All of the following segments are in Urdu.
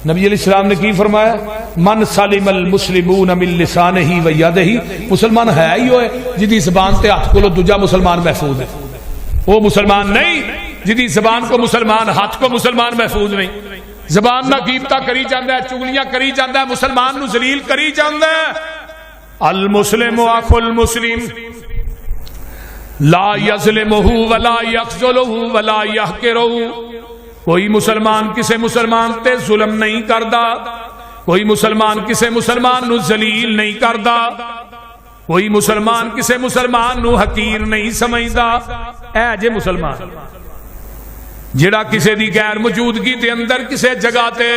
نبی علیہ السلام نے کی فرمایا؟ من سلم المسلمون من لسانہ و یدہ، مسلمان ہے ہی ہوئے جدی زبان تے ہاتھ کو دوجا مسلمان محفوظ ہے، وہ مسلمان نہیں جدی زبان کو مسلمان ہاتھ کو مسلمان محفوظ نہیں۔ زبان نہ غیبتاں کری جاندا ہے، چگلیاں کری جاندا ہے، مسلمان نو ذلیل کری جاندا ہے۔ المسلم اخو المسلم لا یظلمہ ولا یخذلہ ولا یحقرہ، کوئی مسلمان کسے مسلمان تے ظلم نہیں کردا، کوئی مسلمان کسے مسلمان نو ذلیل نہیں کردا، کوئی مسلمان کسے مسلمان نو حقیر نہیں سمجھدا۔ اے جے مسلمان جڑا کسے دی غیر موجودگی دے اندر کسے جگہ تے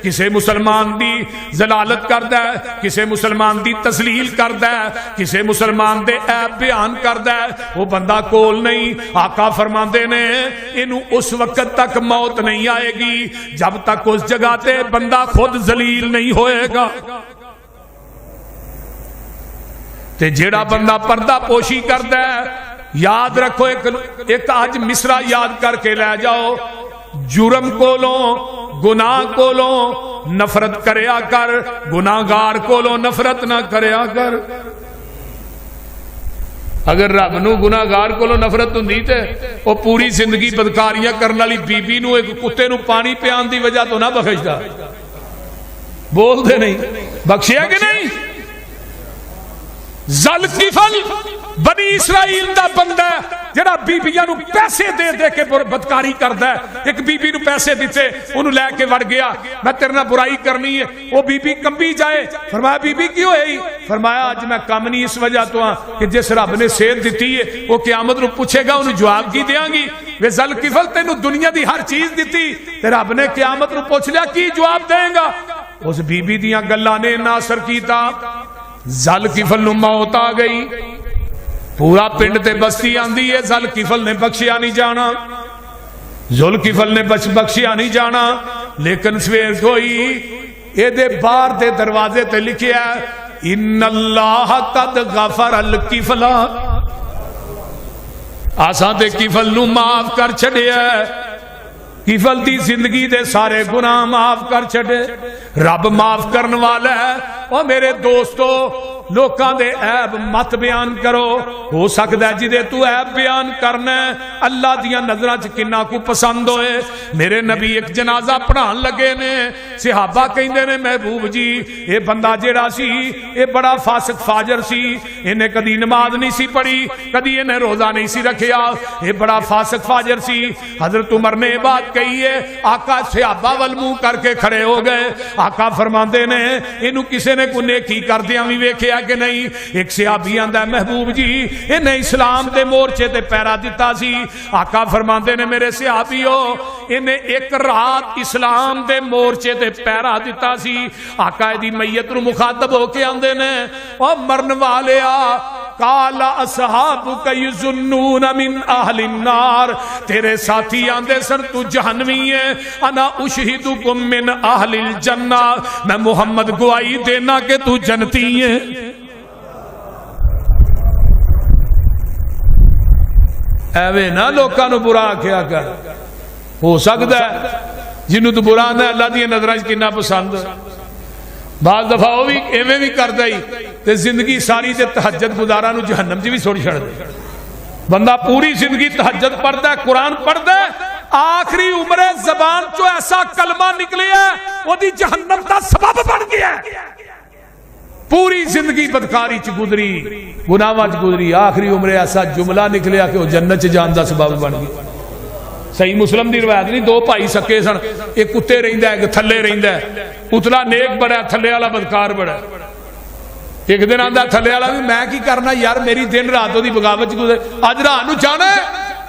کسے مسلمان دی ضلالت کردا ہے، کسے مسلمان دی تذلیل کردا ہے، کسے مسلمان دے عیب بیان کردا ہے، وہ بندہ کول نہیں۔ آقا فرماندے نے اینو اس وقت تک موت نہیں آئے گی جب تک اس جگہ تے بندہ خود ذلیل نہیں ہوئے گا۔ تے جڑا بندہ پردہ پوشی کردا ہے، یاد رکھو ایک آج مصرع یاد کر کے لے جاؤ، جرم کولوں گناہ کولوں نفرت کریا کر، گناہگار کولوں نفرت نہ کریا کر۔ اگر رب نو گناہگار کولوں نفرت ہوندی تے وہ پوری زندگی بدکاریاں کرن والی بی بی نو ایک کتے نو پانی پیان دی وجہ تو نہ بخشدا، بول دے نہیں بخشیا کہ نہیں؟ ذوالکفل بنی اسرائیل دا بندہ جڑا بیبیاں نو پیسے دے دے کے بدکاری کردا ہے۔ ایک بی بی نو پیسے دیتے انہوں لے کے وڑ گیا، میں تیرے نال برائی کرنی ہے، وہ بی بی کمبی جائے۔ فرمایا بی بی کیوں ہے؟ فرمایا اج میں کم نہیں اس وجہ تو ہاں کہ جس رب نے صحت دیتی ہے وہ قیامت نو پوچھے گا انہوں جواب کی دیاں گی؟ وے ذوالکفل تینوں دنیا دی ہر چیز دیتی تے رب نے قیامت نو پوچھ لیا کی جواب دیں گا؟ اس بی بی دیاں گلاں نے نہ اثر کیتا، ذوالکفل نو موت آ گئی، پورا پنڈ تے بستی آندی ہے ذوالکفل نے بخشیا نہیں جانا، ذوالکفل نے بخشیا نہیں جانا۔ لیکن سویر کوئی اے دے باہر دے دروازے تے لکھیا ہے ان اللہ قد غفر الکفل، آساں تے کفل نو معاف کر چھڑیا ہے، کفل دی زندگی دے سارے گناہ معاف کر چھڑے۔ رب معاف کرن والا ہے۔ او میرے دوستو لوکاں دے عیب مت بیان کرو، ہو سکتا ہے جدے تو عیب بیان کرنا ہے اللہ دیاں نظراں چ کنا کو پسند ہوئے۔ میرے نبی ایک جنازہ پڑھان لگے نے، صحابہ کہندے نے محبوب جی اے بندہ جیڑا سی اے بڑا فاسق فاجر سی، انہیں کدی نماز نہیں سی پڑھی، کدی انہیں روزہ نہیں سی رکھیا، اے بڑا فاسق فاجر سی۔ حضرت عمر نے بات کہی ہے، آقا صحابہ ول منہ کر کے کھڑے ہو گئے۔ آقا فرماندے نے اینو کسے نے کوئی نیکی کردیاں وی ویکھیا کہ نہیں؟ ایک صحابی آندا ہے محبوب جی انہیں اسلام دے مورچے تے پیرا دیتا سی۔ آقا فرماندے نے میرے صحابیو انہیں ایک رات اسلام دے مورچے تے پیرا دیتا سی۔ آقا دی میت نو مخاطب ہو کے آندے نے او مرن والیا قال اصحابک یظنون من اہل النار، تیرے ساتھی آندے سن تو جہنمی ہے، انا اشہدکم من اہل الجنہ، میں محمد گواہی دینا کہ تو جنتی ہے۔ ایویں نہ لوکاں نو برا کیا کر، ہو سکتا ہے جنوں تو برا نہ اللہ دی نظراں وچ کنا پسند، بعض دفعہ وہ بھی ایویں بھی کردا ہی تے زندگی ساری تے تہجد گزارا نو جہنم چ بھی چھوڑ چھڑ دے۔ بندہ پوری زندگی تہجد پڑھدا ہے، قرآن پڑھدا ہے، آخری عمر زبان چو ایسا کلمہ نکلے ہے وہ دی جہنم دا سبب بن گیا ہے۔ پوری زندگی بدکاری چ گزری، گناہاں چ گزری، آخری عمر ایسا جملہ نکلیا کہ وہ جنت چ جان دا سبب بن گیا۔ صحیح مسلم دی روایت نہیں، دو بھائی سکے سن، ایک کتے رہندا ہے ایک تھلے رہندا ہے، اتلا نیک بڑا تھلے والا بدکار بڑا۔ ایک دن آندا تھلے والا بھی میں کی کرنا یار، میری دن رات دی بغاوت گزر، اج رات نو جانا ہے،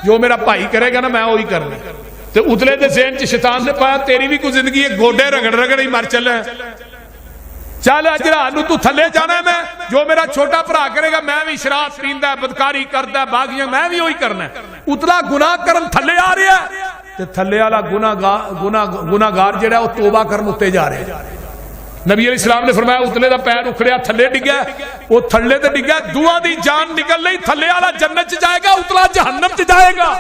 جو میرا بھائی کرے گا نا میں وہی کرنا۔ تے اتلے دے ذہن چ شیطان نے پایا تیری بھی کوئی زندگی ہے، گوڈے رگڑ رگڑ ہی مر چلے، چل اج رات نو تو تھلے جانا ہے، میں جو میرا چھوٹا بھرا کرے گا میں بھی شراب پیندا ہے، بدکاری کردا ہے، باغیاں میں بھی وہی کرنا ہے۔ اتلا گناہ کرن تھلے آ رہا ہے تے تھلے والا گناہگار جڑا وہ توبہ کرن اتے جا رہا ہے۔ نبی علیہ السلام نے فرمایا اتلے دا پیر اکھڑیا تھلے ڈگیا، وہ تھلے تے ڈگیا، دعا دی جان نکل لئی، تھلے والا جنت چ جائے گا، اتلا جہنم چ جائے گا۔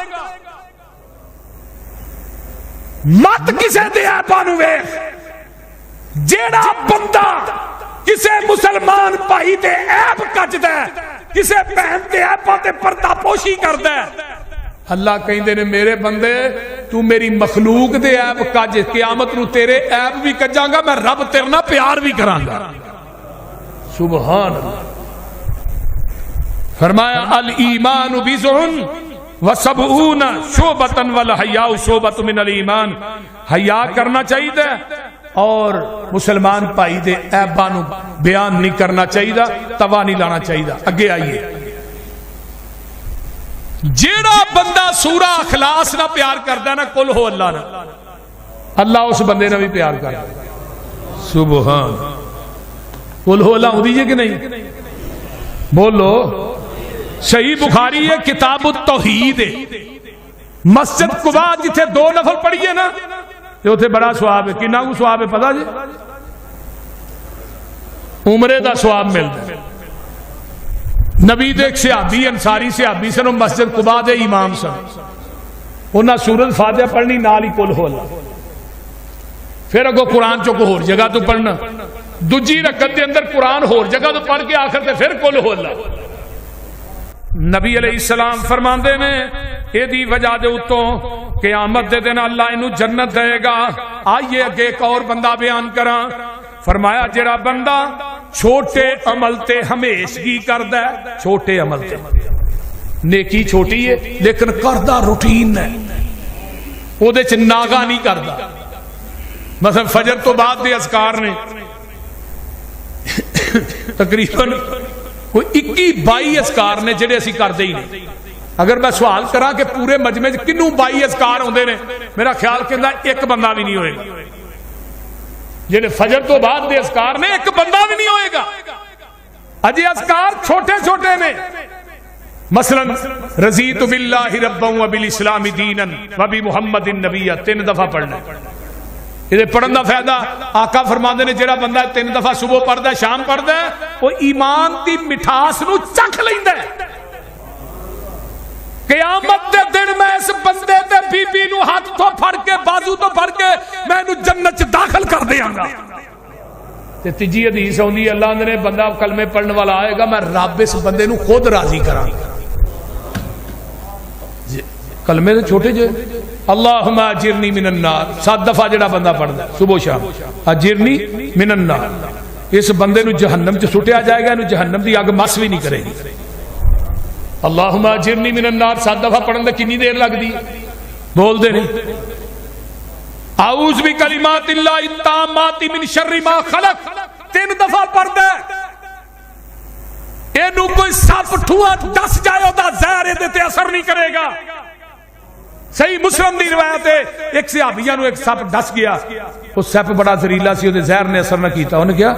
مت کسے دے عیباں نوں ویکھ، جیڑا بندہ کسے مسلمان بھائی دے عیب کجدا ہے، کسے بہن دے عیباں تے پردہ پوشی کردا ہے، اللہ کہندے نے میرے بندے تو میری مخلوق دے عیب کج، قیامت نو تیرے عیب بھی کجاں گا، میں رب تیرے نال پیار بھی کراں گا۔ سبحان اللہ۔ فرمایا الایمان بضع وسبعون شعبۃ والحیاء شعبۃ من الایمان، حیا کرنا چاہیے اور مسلمان بھائی دے عیباں نو بیان نہیں کرنا چاہیے، توا نہیں لانا چاہیے۔ اگے آئیے، جیڑا بندہ سورہ اخلاص نہ پیار کردا نا قل ہو اللہ نہ، اللہ اس بندے نہ بھی پیار کردا۔ سبحان، قل ہو اللہ ہوندی ہے کہ نہیں؟ بولو۔ صحیح بخاری ہے، کتاب التوحید ہے، مسجد قباء جتھے 2 نفل پڑھیے نا تے اوتھے بڑا ثواب ہے۔ کنا کو ثواب ہے پتہ جی؟ عمرے دا ثواب ملدا ہے۔ نبی دے ایک صحابی انصاری صحابی سن، مسجد قباء دے امام سن، انہاں سورۃ فاتحہ پڑھنی نال ہی قل ہو اللہ، پھر اگو قرآن چو کو ہور جگہ تو پڑھنا، دوجی رکعت دے اندر قرآن ہور جگہ تو پڑھ کے آخر تے پھر قل ہو اللہ۔ نبی علیہ السلام فرماندے نے اے دی وجہ دے اتوں قیامت دے دن اللہ انہوں جنت دے گا۔ آئیے اگے ایک اور بندہ بیان کراں، فرمایا جڑا بندہ چھوٹے عمل تے ہمیشگی کردا ہے، چھوٹے عمل تے، نیکی چھوٹی ہے لیکن کردا روٹین ہے، او دے چ ناغا نہیں کردا۔ مثلا فجر تو بعد دے اذکار نے تقریباً کوئی 21-22 اذکار نے جڑے اسی کردے ہی نہیں۔ اگر میں سوال کراں کہ پورے مجمع کنوں 22 اذکار ہوندے نے، میرا خیال کہندا ایک بندہ بھی نہیں ہوئے گا جڑے فجر تو بعد دے اذکار نے، ایک بندہ بھی نہیں ہوئے گا۔ اجے اذکار چھوٹے چھوٹے نے، مثلا رضیت باللہ ربا وبالاسلام دینا وبمحمد نبیا 3 دفعہ پڑھنا۔ یہ پڑھن دا فائدہ آقا فرماندے نے جڑا بندہ 3 دفعہ صبح پڑھدا ہے شام پڑھدا ہے، وہ ایمان دی مٹھاس نو چکھ لیندا ہے۔ قیامت دے دن میں اس بندے تے بی بی نو ہاتھ تو پھڑ کے بازو تو پھڑ کے میں نو جنت چ داخل کر دیاں گا۔ تے تیجی حدیث ہوندی ہے اللہ نے بندہ کلمے پڑھنے والا آئے گا، میں رب اس بندے نو خود راضی کراں گا۔ کلمے دے چھوٹے جو اللہم اجرنی من النار 7 دفعہ جڑا بندہ پڑھدا صبح شام، اجرنی من النار، اس بندے نو جہنم چ سٹیا جائے گا، انو جہنم دی اگ مس بھی نہیں کرے گی۔ اللہم اجرنی من النار 7 دفعہ پڑھن دے کتنی دیر لگدی؟ بول دے نہیں، اعوذ بکلمات اللہ التامات من شر ما خلق 3 دفعہ پڑھدا ہے۔ اینو کوئی سپ ٹھوا ڈس جائے اودا زہر دے تے اثر نہیں کرے گا۔ صحیح مسلم دی روایت ہے، ایک صحابیہ نو ایک سپ ڈس گیا، وہ سپ بڑا زہریلا سی، وہ زہر نے اثر نہ کیتا۔ انہیں کیا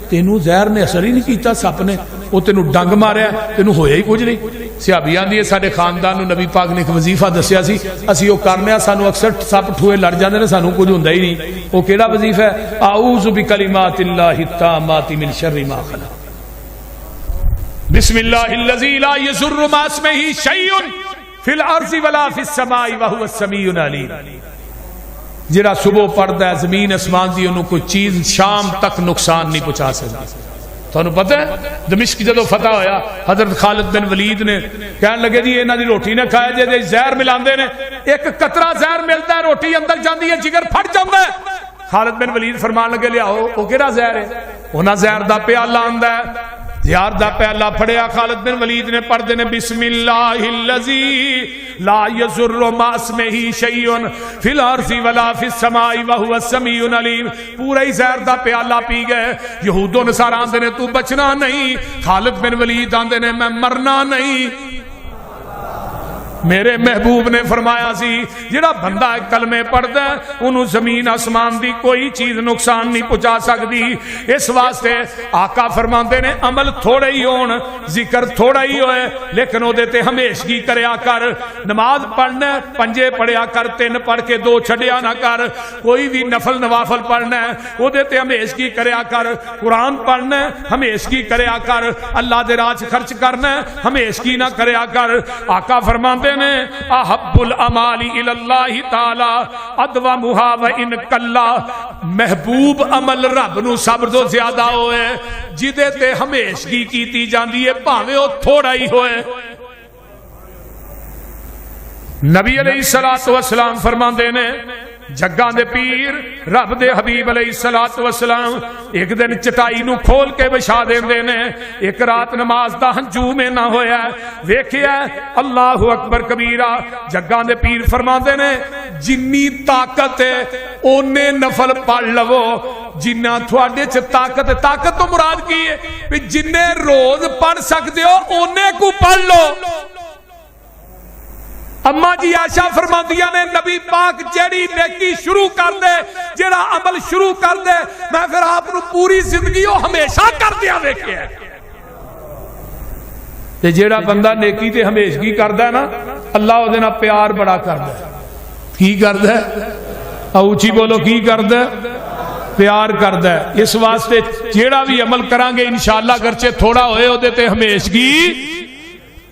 تینوں زہر نے اثر ہی نہیں کیتا، سپ نے وہ تینوں ڈنگ ماریا، تینوں ہویا ہی کچھ نہیں۔ صحابیہ دی سارے خاندان نو نبی پاک نے ایک وظیفہ دسیا سی، اسی وہ کرنے سانو اکثر سپ ٹھوئے لڑ جاندے نے، سانو کچھ ہوندا ہی نہیں۔ وہ کیڑا وظیفہ ہے؟ اعوذ بکلمات اللہ التامات من شر ما خلق، بسم اللہ الذی لا یضر مع اسمہ شیء فی الارض ولا فی السماء وهو السمیع العلیم۔ جڑا صبح پڑھدا ہے زمین اسمان دی انہوں کوئی چیز شام تک نقصان نہیں پہنچا سکتی۔ تھانوں پتہ ہے دمشق جدو فتح ہویا، حضرت خالد بن ولید نے کہنے لگے جی انہاں دی روٹی نہ کھایا جے، زہر ملاندے نے، ایک قطرہ زہر ملدا ہے روٹی اندر جاندی ہے جگر پھٹ جاندا ہے۔ خالد بن ولید فرمان لگے لیاؤ او کیڑا زہر ہے؟ انہاں زہر دا پیالہ آندا ہے، زہر دا پیالہ پھڑیا خالد بن ولید نے، پڑھدے نے بسم اللہ الذی لا یضر مع اسمہ شیء فی الارض ولا فی السماء وهو السمیع العلیم۔ پورا ہی زہر دا پیالہ پی گئے۔ یہود و نصارا آندے نے تو بچنا نہیں، خالد بن ولید آندے نے میں مرنا نہیں۔ میرے محبوب نے فرمایا سی جڑا بندہ کلمے پڑھدا ہے انہوں زمین آسمان دی کوئی چیز نقصان نہیں پہنچا سکتی۔ اس واسطے آقا فرماندے نے عمل تھوڑے ہی ہون، ذکر تھوڑا ہی ہوئے لیکن او دے تے ہمیشگی کریا کر۔ نماز پڑھنا 5 پڑھیا کر، 3 پڑھ کے 2 چھڈیا نہ کر۔ کوئی بھی نفل نوافل پڑھنا ہے او دے تے ہمیشگی کریا کر۔ قرآن پڑھنا ہے ہمیشگی کریا کر۔ اللہ دے راہ خرچ کرنا ہے ہمیشگی نہ کریا کر۔ آقا فرماندے نے احب الاعمال الی اللہ تعالی ادومھا وان کلا، محبوب عمل رب نو سب تو زیادہ ہوئے جدے تے ہمیشگی کیتی جاندی ہے بھاویں او تھوڑا ہی ہوئے۔ نبی علیہ الصلوۃ والسلام فرماندے نے جگاں دے پیر رب دے حبیب علیہ الصلوۃ والسلام ایک دن چٹائی نو کھول کے بچھا دیندے نے، ایک رات نماز دا ہنجوم نہ ہویا، ویکھیا اللہ اکبر کبیرہ، جگاں دے پیر فرماندے نے جنی طاقت ہے اونے نفل پڑھ لو جنہ تھوڑے چ طاقت، طاقت تو مراد کی ہے کہ جننے روز پڑھ سکتے ہو اونے کو پڑھ لو۔ اما جی عائشہ فرماندیاں نے نبی پاک جیڑی نیکی شروع کر دے، جیڑا عمل شروع کر دے، میں پھر آپ نو پوری زندگی وہ ہمیشہ کر دیا ویکھیا تے جیڑا بندہ نیکی تے ہمیشگی کردا ہے نا اللہ او دے نال پیار بڑا کردا ہے۔ کی کردا ہے؟ اونچی بولو، کی کردا ہے؟ پیار کردا ہے۔ اس واسطے جیڑا بھی عمل کران گے انشاءاللہ گرچہ تھوڑا ہوئے او دے تے ہمیشگی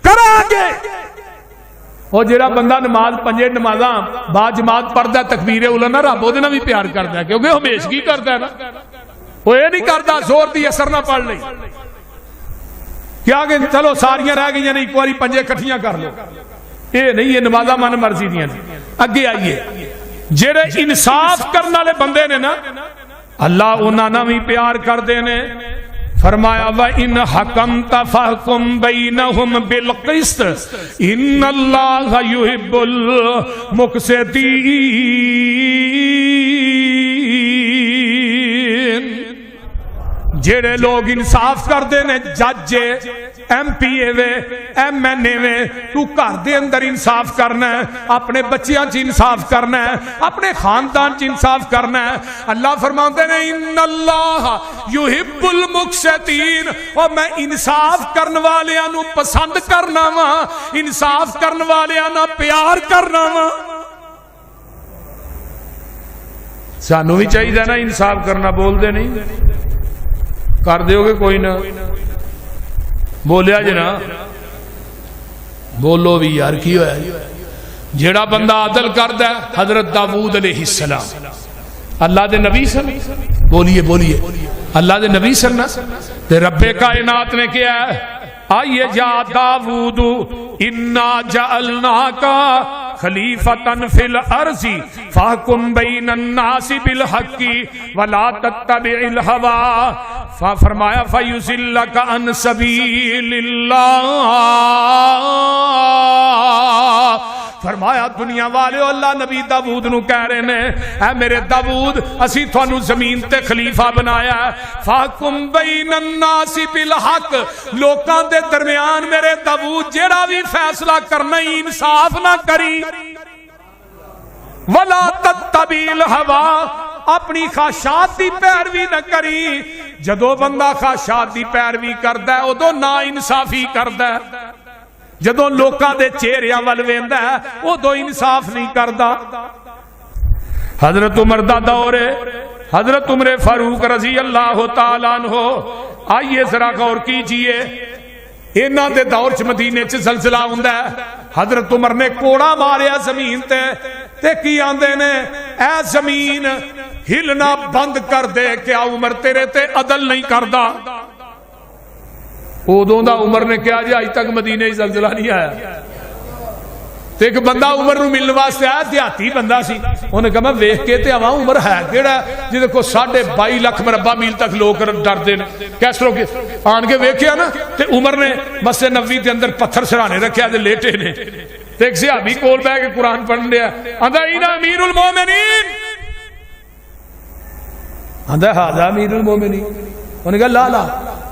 کران گے۔ اور جیڑا بندہ نماز پنجے نمازاں با جماعت پڑھدا ہے تکبیر اولا نہ رب اودے نال بھی پیار کردا ہے کیونکہ ہمیشگی کردا ہے نا، وہ یہ نہیں کردا زور دی اثر نہ پڑھ لئی کیا کہ چلو ساریاں رہ گئیاں نہیں ایک باری پنجے کٹھیاں کر لو، یہ نہیں، یہ نمازاں من مرضی دیاں نے۔ اگے آئیے جیڑے انصاف کرنے والے بندے نے نا اللہ انہاں نال بھی پیار کردے نے۔ فرمایا وَإِنْ حَكَمْتَ فَحْكُمْ بَيْنَهُمْ بِالْقِسْطِ إِنَّ اللَّهَ يُحِبُّ الْمُقْسِطِينَ۔ جیڑے لوگ انصاف کر دے نے، جج ایم پی اے وے ایم این اے وے، تو گھر دے اندر انصاف کرنا ہے، اپنے بچیاں چ انصاف کرنا ہے، اپنے خاندان چ انصاف کرنا ہے۔ اللہ فرماتے ہیں ان اللہ یحب المقسطین، اور میں انصاف کرن والیاں نو پسند کرنا وا، انصاف کرن والیاں نال پیار کرنا وا۔ سانو بھی چاہیے نا انصاف کرنا، بول دے نہیں کر دیو گے کوئی نہ بولیا جنا، بولو بھی یار کی ہویا جیڑا بندہ عدل کردا ہے۔ حضرت داؤد علیہ السلام اللہ دے نبی صلی، بولیے بولیے، اللہ دے نبی صلی تے رب کائنات نے کیا ہے، آئیے یا داؤد انا جعلناک خلیفۃ فی الارض فاحکم بین الناس بالحق ولا تتبع الہوی، فرمایا فیضلک عن سبیل اللہ۔ فرمایا دنیا والے اللہ نبی داؤد نو کہہ رہے نے اے میرے داؤد اسی تھانو زمین تے خلیفہ بنایا ہے، فاحکم بین الناس بالحق، لوکاں دے درمیان میرے داؤد جیڑا بھی فیصلہ کرنا ہی انصاف نہ کری، ولا تتبع الہوی، اپنی خواہشات دی پیروی نہ کری۔ جدو بندہ خواہشات دی پیروی کردا ہے ادو نا انصافی کردا ہے، جدو لوکاں دے چہریاں ول ویندا ہے ادو انصاف نہیں کردا۔ حضرت عمر دا دور ہے، حضرت عمر فاروق رضی اللہ تعالیٰ عنہ، آئیے ذرا غور کیجئے، انہاں دے دور چ مدینے چ زلزلہ ہوندا ہے، حضرت عمر نے کوڑا ماریا زمین تے کی آندے نے اے زمین ہلنا بند کر دے، کیا عمر تیرے تے عدل نہیں کردا؟ ادوں دا عمر نے کیا جی اج تک مدینے چ زلزلہ نہیں آیا۔ تے ایک بندہ عمر نو ملنے واسطے آیا، دیہاتی بندہ سی، انہیں کہا میں ویکھ کے تے آواں عمر ہے کیڑا جے کو 22.5 لاکھ مربع میل تک لوگ ڈردے نے، کیسروں کے آن کے ویکھیا نا تے عمر نے مسجد نبوی دے اندر پتھر سرانے رکھیا تے لیٹے نے، تے ایک صحابی کول بیٹھ کے قرآن پڑھن دیا، آندا اینا امیر المومنین، آندا ہاذا امیر المومنین، انہیں کہا لا لا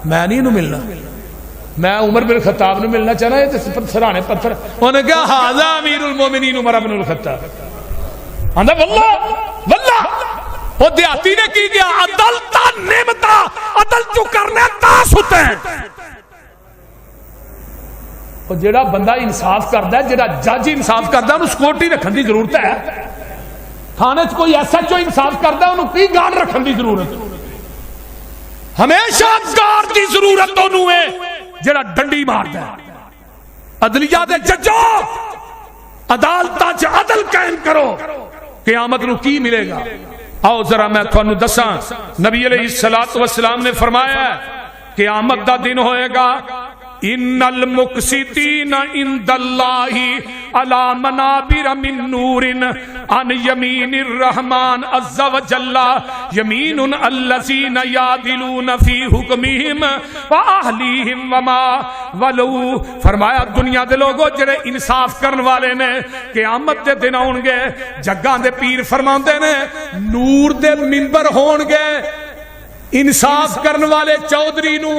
میں نہیں انہوں ملنا، میں عمر بن خطاب نے ملنا چاہنا ہے تے سرانے پتھر، انہیں کہا ہاذا امیر المومنین عمر بن الخطاب، آندا واللہ واللہ، وہ دیہاتی نے کی گیا عدل تا نعمتا، عدل جو کرنے تا ستے ہیں۔ اور جڑا بندہ انصاف کردا ہے، جڑا جج انصاف کردا ہے انہوں سکورٹی رکھن دی ضرورت ہے، تھانے چ کوئی ایس ایچ او انصاف کردا ہے انہوں کی گارڈ رکھن دی ضرورت، ہمیشہ گارڈ دی ضرورت انہوں ہے جڑا ڈنڈی ماردا ہے۔ عدلیہ دے ججو عدالتاں چ عدل قائم کرو، قیامت نو کی ملے گا؟ آؤ ذرا میں تھانوں دساں، نبی علیہ الصلوۃ والسلام نے فرمایا قیامت دا دن ہوئے گا، ان المقسطین عند اللہ علی منابر من نور عن یمین الرحمن عز وجل یمین الذین یعدلون فی حکمہم واہلیہم وما ولو۔ فرمایا دنیا دے لوگوں جڑے انصاف کرن والے نے قیامت دے دن آؤن گے، جگاں دے پیر فرماندے نے نور دے منبر ہون گے، انصاف کرن والے چودھری نو،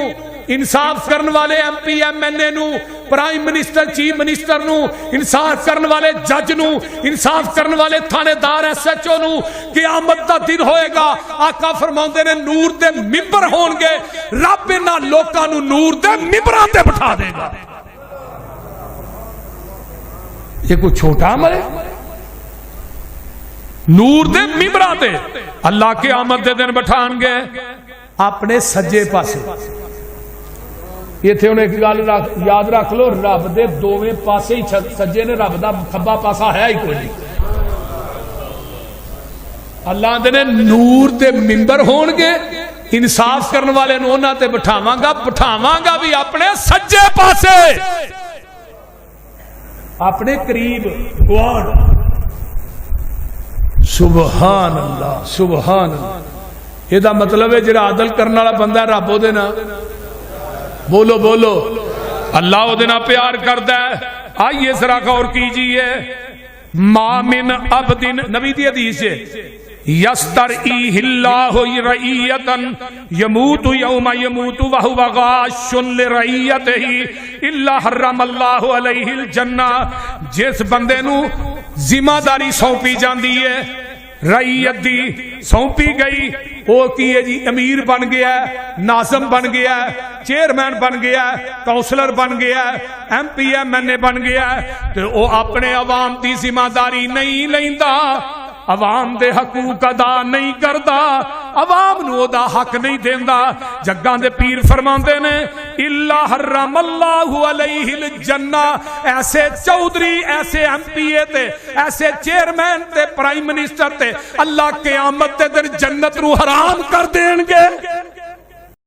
انصاف کرن والے ایم پی ایم این اے نو، پرائم منسٹر چیف منسٹر نو، انصاف کرن والے جج نو، انصاف کرن والے تھانے دار ایس ایچ او نو قیامت دا دن ہوئے گا۔ آقا فرماندے نے نور دے ممبر ہون گے، رب انہاں لوکاں نو نور دے ممبراں تے بٹھا دے گا۔ یہ کوئی چھوٹا عمل ہے؟ نور دے ممبراں تے اللہ قیامت دے دن بٹھان گے اپنے سجے پاسے۔ یہ تھے انہیں ایک گل یاد رکھ لو، رب دے دوویں پاسے ہی سجے نے، رب دا کھبا پاسا ہے ہی کوئی نہیں۔ اللہ دے نے نور دے منبر ہون گے، انصاف کرن والے نو انہاں تے بٹھاواں گا بھی اپنے سجے پاسے، اپنے قریب گوان۔ سبحان اللہ سبحان اللہ۔ یہ دا مطلب ہے جڑا عدل کرنے والا بندہ ہے رب دے نا، بولو بولو، اللہ وہ دینا پیار کرتا ہے۔ آئیے ذرا غور کیجئے، ما من عبد، نبی دی حدیث ہے، یسترعیہ اللہ رعیتا یموت یوم یموت وہو غاش لرعیتہ الا حرم اللہ علیہ الجنہ۔ جس بندے نو ذمہ داری سونپی جاندی ہے، رعیت دی سونپی گئی، وہ کی ہے جی امیر بن گیا ہے، ناظم بن گیا ہے، چیئرمین بن گیا ہے، کونسلر بن گیا ہے، ایم پی ایم این اے بن گیا ہے، تو وہ اپنے عوام دی ذمہ داری نہیں لیندا، عوام دے حقوق ادا نہیں کردا، عوام نو دا حق نہیں دیندا۔ جگاں دے پیر فرماندے نے الا حرم اللہ علیہ الجنہ، ایسے چودھری، ایسے ایم پی اے تے، ایسے چیئرمین تے، پرائم منسٹر تے اللہ قیامت دے دن جنت نو حرام کر دین گے۔